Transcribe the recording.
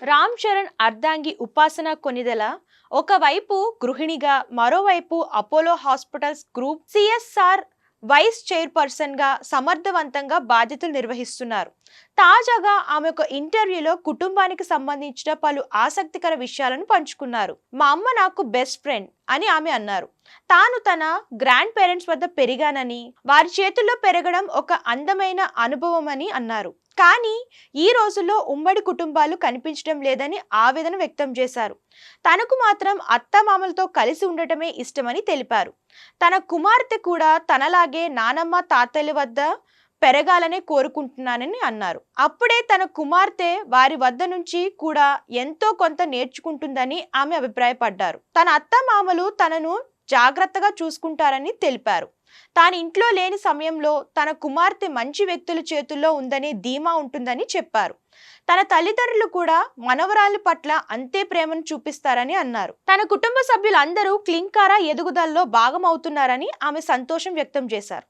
రామ్ చరణ్ అర్ధాంగి ఉపాసన కొనిదెల ఒకవైపు గృహిణిగా, మరోవైపు Apollo hospitals group CSR vice chairperson గా సమర్థవంతంగా బాధ్యతలు నిర్వహిస్తున్నారు. తాజాగా ఆమె ఒక ఇంటర్వ్యూలో కుటుంబానికి సంబంధించిన పలు ఆసక్తికర విషయాలను పంచుకున్నారు. మా అమ్మ నాకు బెస్ట్ ఫ్రెండ్ అని ఆమె అన్నారు. తాను తన గ్రాండ్ పేరెంట్స్ వద్ద పెరిగానని, వారి చేతుల్లో పెరగడం ఒక అందమైన అనుభవం అని అన్నారు. కానీ ఈ రోజుల్లో ఉమ్మడి కుటుంబాలు కనిపించడం లేదని ఆవేదన వ్యక్తం చేశారు. తనకు మాత్రం అత్తమామలతో కలిసి ఉండటమే ఇష్టమని తెలిపారు. తన కుమార్తె కూడా తనలాగే నానమ్మ తాతయ్యల వద్ద పెరగాలనే కోరుకుంటున్నానని అన్నారు. అప్పుడే తన కుమార్తె వారి వద్ద నుంచి కూడా ఎంతో కొంత నేర్చుకుంటుందని ఆమె అభిప్రాయపడ్డారు. తన అత్తమామలు తనను జాగ్రత్తగా చూసుకుంటారని తెలిపారు. తాను ఇంట్లో లేని సమయంలో తన కుమార్తె మంచి వ్యక్తుల చేతుల్లో ఉందనే ధీమా ఉంటుందని చెప్పారు. తన తల్లిదండ్రులు కూడా మనవరాలి పట్ల అంతే ప్రేమను చూపిస్తారని అన్నారు. తన కుటుంబ సభ్యులందరూ క్లింకారా ఎదుగుదలలో భాగం అవుతున్నారని ఆమె సంతోషం వ్యక్తం చేశారు.